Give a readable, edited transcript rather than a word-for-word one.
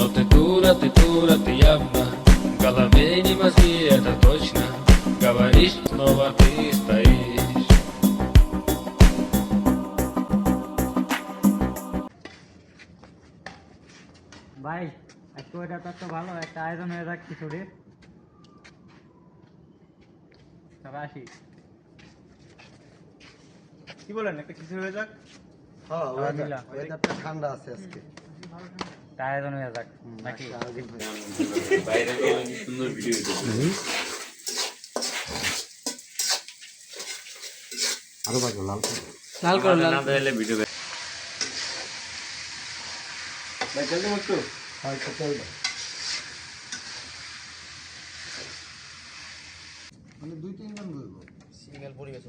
Но ты дура, ты явно в голове не мозги, это точно. Говоришь, снова ты стоишь. ভাই আজকে ওটা তো ভালো একটা আয়োজন হয়ে যাক খিচুড়ির সবাই আসি কি বলেন একটা কিছু হয়ে যাক হ্যাঁ ওয়েদারটা ঠান্ডা আছে আজকে একটা আয়োজন হয়ে যাক নাকি বাইরে সুন্দর ভিডিও আরো বাজো লাল লাল করে না দিলে ভিডিও ভাই জলদি একটু হয়তো চলবে মানে 2-3 জন বলবো সিঙ্গেল পরিবেশ